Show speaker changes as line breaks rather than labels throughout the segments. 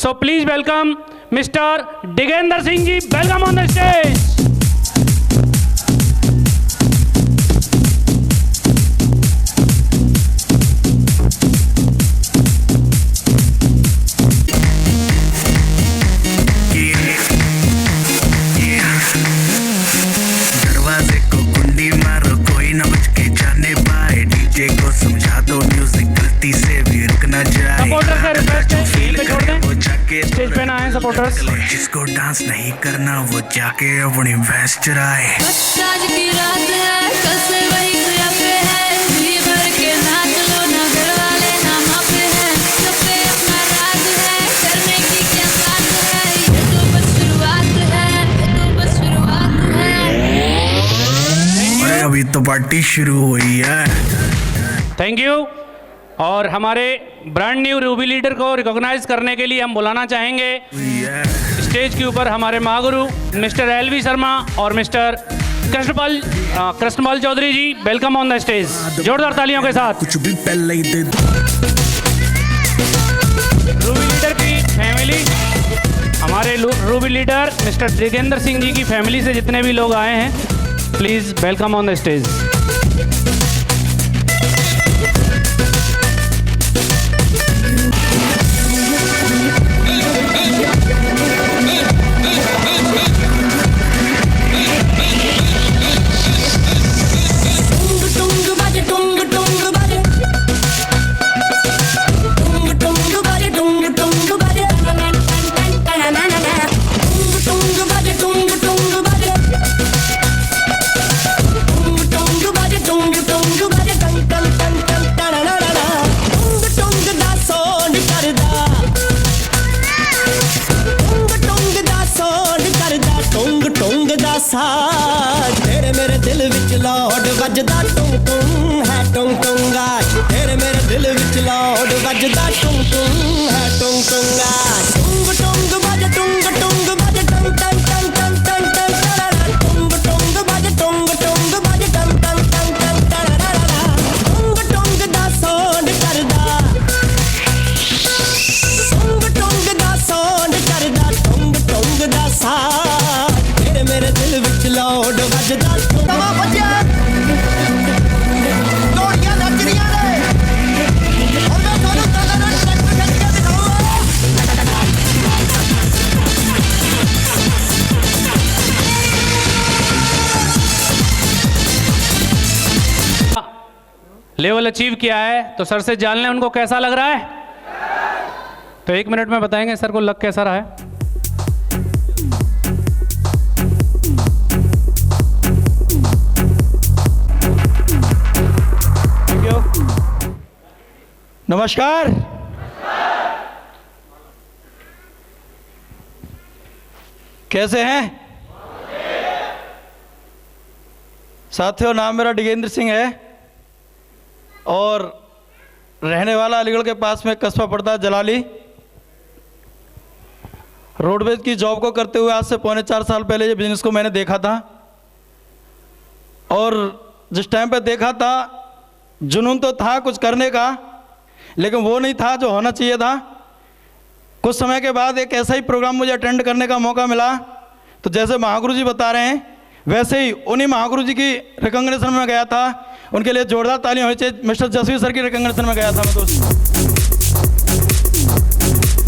So please welcome Mr. Digender Singh ji. Welcome on the stage.
दरवाजे को कुंडी मारो, कोई ना बच के जाने पाए। डीजे को समझा दो म्यूजिक गलती से भी रुक ना जाए।
सपोर्टर्स से रिक्वेस्ट है,
फील
पे छोड़
करे
दें।
वो जाके
स्टेज पे ना आए सपोर्टर्स।
जिसको डांस नहीं करना वो जाके अपनी भैंस चराए।
आज की रात है, कल से वही खुया पे है। जी भर के नाच लो, ना घर वाले ना माँ पे है। सब पे अपना राज है, करने की क्या बात है। ये तो बस शुरुआत है, ये तो बस शुरुआत है।
अरे अभी तो पार्टी शुरू हुई है।
Thank you. और हमारे ब्रांड न्यू रूबी लीडर को रिकॉग्नाइज करने के लिए हम बुलाना चाहेंगे स्टेज के ऊपर हमारे महागुरु मिस्टर एलवी शर्मा और mister Krishnapal Chaudhary ji. Welcome on the stage, जोरदार तालियों के साथ।
कुछ भी पहले ही दे
रूबी लीडर की फैमिली, हमारे रूबी लीडर मिस्टर दिगेंद्र सिंह जी की फैमिली से जितने भी लोग आए हैं, please welcome on the stage.
तेरे मेरे दिल विच लौट वजदा टुंग टुंग है टुंग टुंगा। तेरे मेरे दिल विच लौट वजदा टुंग टुंग है टुंग टुंगा। टुंग टुंग बज टुंग टुंग बज टंग टंग टंग टंग टंग टंग टंग। टुंग टुंग बज टुंग टुंग बज टंग टंग टंग टंग टंग। टुंग टुंग दा साउंड करदा, टुंग टुंग दा साउंड करदा, टुंग टुंग दा साउंड। तेरे मेरे दिल विच लौट वजदा तवा बजा लोड़ियां नच रहियां ने। और मैं ਤੁਹਾਨੂੰ ਤਗੜਾ ਟਰੈਕ ਖੱਚ ਕੇ ਦਿਖਾਵਾਂ।
लेवल अचीव किया है तो सर से जान लें उनको कैसा लग रहा है। तो 1 मिनट में बताएंगे सर को लग कैसा रहा है।
नमस्कार। कैसे हैं साथियों? नाम मेरा डिगेंद्र सिंह है और रहने वाला अलीगढ़ के पास में कस्बा पड़ता है जलाली। रोडवेज की जॉब को करते हुए आज से 3.25 साल पहले ये बिजनेस को मैंने देखा था। और जिस टाइम पे देखा था जुनून तो था कुछ करने का, लेकिन वो नहीं था जो होना चाहिए था। कुछ समय के बाद एक ऐसा ही प्रोग्राम मुझे अटेंड करने का मौका मिला। तो जैसे महागुरु जी बता रहे हैं वैसे ही उन्हीं महागुरु जी की रिकॉग्निशन में गया था। उनके लिए जोरदार तालियां होनी चाहिए। मिस्टर जसवीर सर की रिकॉग्निशन में गया था मैं दोस्त।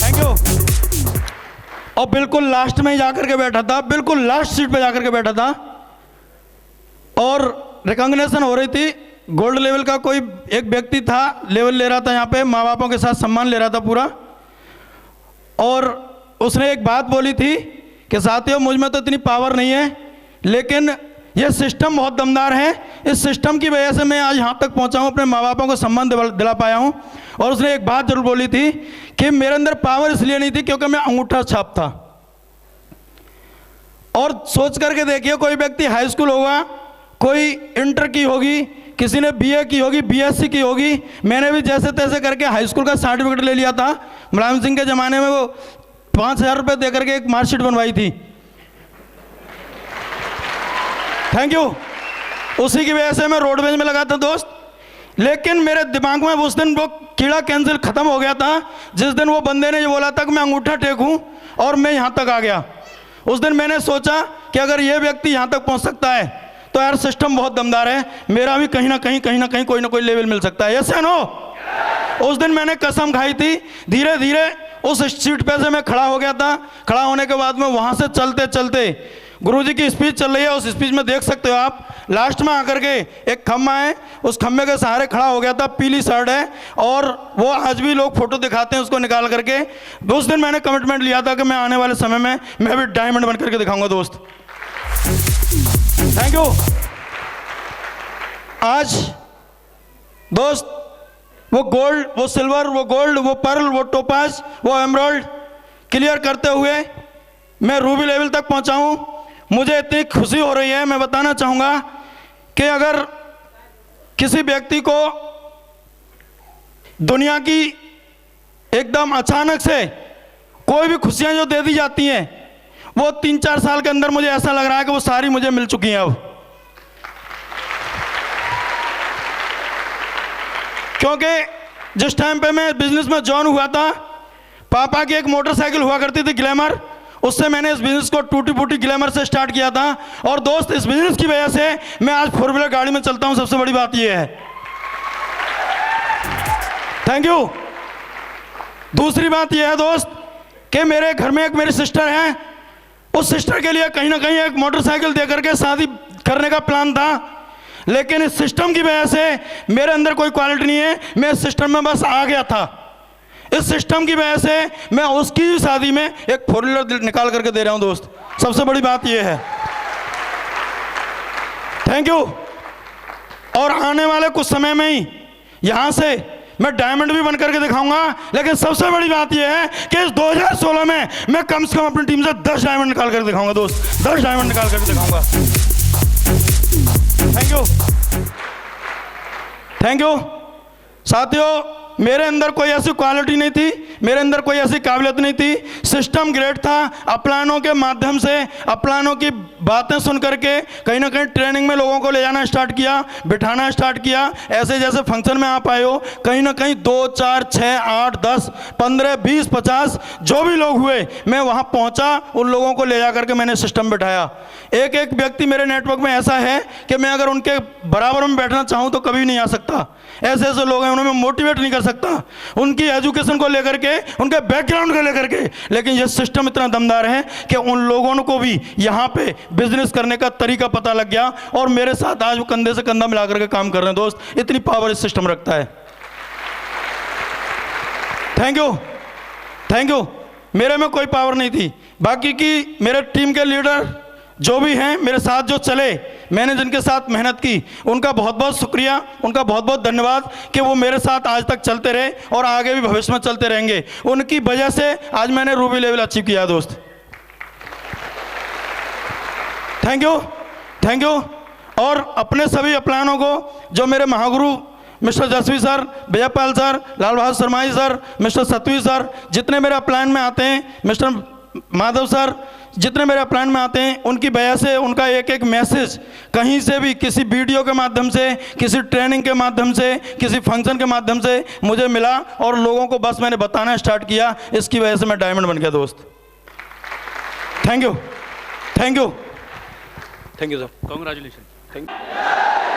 Thank you. और बिल्कुल लास्ट में ही जाकर के बैठा था, बिल्कुल लास्ट सीट पे जाकर के बैठा था और रिकॉग्निशन हो रही थी। गोल्ड लेवल का कोई एक व्यक्ति था, लेवल ले रहा था यहाँ पे, माँ बापों के साथ सम्मान ले रहा था पूरा। और उसने एक बात बोली थी कि साथियों मुझ में तो इतनी पावर नहीं है, लेकिन ये सिस्टम बहुत दमदार है। इस सिस्टम की वजह से मैं आज यहाँ तक पहुँचा हूँ, अपने माँ बापों को सम्मान दिला पाया हूँ। और उसने एक बात जरूर बोली थी कि मेरे अंदर पावर इसलिए नहीं थी क्योंकि मैं अंगूठा छाप था। और सोच करके देखिए, कोई व्यक्ति हाई स्कूल होगा, कोई इंटर की होगी, किसी ने बीए की होगी, बीएससी की होगी। मैंने भी जैसे तैसे करके हाई स्कूल का सर्टिफिकेट ले लिया था। मुलायम सिंह के ज़माने में वो 5000 रुपये दे करके एक मार्कशीट बनवाई थी। Thank you. उसी की वजह से मैं रोडवेज में लगा था दोस्त। लेकिन मेरे दिमाग में उस दिन वो कीड़ा कैंसिल खत्म हो गया था जिस दिन वो बंदे ने ये बोला था कि मैं अंगूठा टेकूं और मैं यहाँ तक आ गया। उस दिन मैंने सोचा कि अगर ये व्यक्ति यहाँ तक पहुँच सकता है तो यार सिस्टम बहुत दमदार है, मेरा भी कहीं ना कहीं कोई ना कोई लेवल मिल सकता है। यस या नो? उस दिन मैंने कसम खाई थी। धीरे धीरे उस सीट पे से मैं खड़ा हो गया था। खड़ा होने के बाद में वहाँ से चलते चलते गुरुजी की स्पीच चल रही है, उस स्पीच में देख सकते हो आप, लास्ट में आकर के एक खम्मा है, उस खम्भे के सहारे खड़ा हो गया था। पीली शर्ट है और वो आज भी लोग फोटो दिखाते हैं उसको निकाल करके। उस दिन मैंने कमिटमेंट लिया था कि मैं आने वाले समय में मैं भी डायमंड बन करके दिखाऊंगा दोस्त। Thank you. आज दोस्त वो गोल्ड, वो सिल्वर, वो गोल्ड, वो पर्ल, वो टोपाज, वो एमराल्ड क्लियर करते हुए मैं रूबी लेवल तक पहुंचा हूं। मुझे इतनी खुशी हो रही है, मैं बताना चाहूँगा कि अगर किसी व्यक्ति को दुनिया की एकदम अचानक से कोई भी खुशियां जो दे दी जाती हैं, वो 3-4 साल के अंदर मुझे ऐसा लग रहा है कि वो सारी मुझे मिल चुकी हैं अब। क्योंकि जिस टाइम पे मैं बिजनेस में जॉइन हुआ था, पापा की एक मोटरसाइकिल हुआ करती थी ग्लैमर, उससे मैंने इस बिजनेस को टूटी फूटी ग्लैमर से स्टार्ट किया था। और दोस्त इस बिजनेस की वजह से मैं आज 4 व्हीलर गाड़ी में चलता हूं। सबसे बड़ी बात यह है। Thank you. दूसरी बात यह है दोस्त कि मेरे घर में एक मेरी सिस्टर है, उस सिस्टर के लिए कहीं ना कहीं एक मोटरसाइकिल दे करके शादी करने का प्लान था, लेकिन इस सिस्टम की वजह से मेरे अंदर कोई क्वालिटी नहीं है, मैं इस सिस्टम में बस आ गया था। इस सिस्टम की वजह से मैं उसकी शादी में एक 4 व्हीलर निकाल करके दे रहा हूं दोस्त। सबसे बड़ी बात यह है। Thank you. और आने वाले कुछ समय में ही यहां से मैं डायमंड भी बन करके दिखाऊंगा, लेकिन सबसे बड़ी बात यह है कि इस 2016 में मैं कम से कम अपनी टीम से 10 डायमंड निकाल कर दिखाऊंगा दोस्त। 10 डायमंड निकाल करके दिखाऊंगा। Thank you. थैंक यू साथियों। मेरे अंदर कोई ऐसी क्वालिटी नहीं थी, मेरे अंदर कोई ऐसी काबिलियत नहीं थी। सिस्टम ग्रेट था। अपलायनों के माध्यम से, अपलायनों की बातें सुन करके कहीं ना कहीं ट्रेनिंग में लोगों को ले जाना स्टार्ट किया, बिठाना स्टार्ट किया। ऐसे जैसे फंक्शन में आप आए हो, कहीं ना कहीं 2, 4, 6, 8, 10, 15, 20, 50 जो भी लोग हुए, मैं वहाँ पहुँचा, उन लोगों को ले जा करके मैंने सिस्टम बिठाया। एक एक व्यक्ति मेरे नेटवर्क में ऐसा है कि मैं अगर उनके बराबर में बैठना चाहूँ तो कभी नहीं आ सकता। ऐसे ऐसे लोग हैं, उन्हें मैं मोटिवेट नहीं कर सकता, उनकी एजुकेशन को लेकर के, उनके बैकग्राउंड को लेकर के, लेकिन यह सिस्टम इतना दमदार है कि उन लोगों को भी यहाँ पे बिजनेस करने का तरीका पता लग गया और मेरे साथ आज वो कंधे से कंधा मिला करके काम कर रहे हैं दोस्त। इतनी पावर इस सिस्टम रखता है। Thank you. Thank you. मेरे में कोई पावर नहीं थी, बाकी की मेरे टीम के लीडर जो भी हैं, मेरे साथ जो चले, मैंने जिनके साथ मेहनत की, उनका बहुत बहुत शुक्रिया, उनका बहुत बहुत धन्यवाद कि वो मेरे साथ आज तक चलते रहे और आगे भी भविष्य में चलते रहेंगे। उनकी वजह से आज मैंने रूबी लेवल अचीव किया दोस्त। Thank you. Thank you. और अपने सभी अपलायनों को, जो मेरे Mahaguru mister जसवी sir, भैयापाल sir, Lal Bahadur Sharma ji sir, mister सतवी sir, जितने मेरे अपलायन में आते हैं, मिस्टर माधव सर, जितने मेरे अपलायन में आते हैं, उनकी वजह से उनका एक एक मैसेज कहीं से भी, किसी वीडियो के माध्यम से, किसी ट्रेनिंग के माध्यम से, किसी फंक्शन के माध्यम से मुझे मिला और लोगों को बस मैंने बताना स्टार्ट किया। इसकी वजह से मैं डायमंड बन गया दोस्त। Thank you. Thank you. Thank you sir.
Congratulation. Thank you.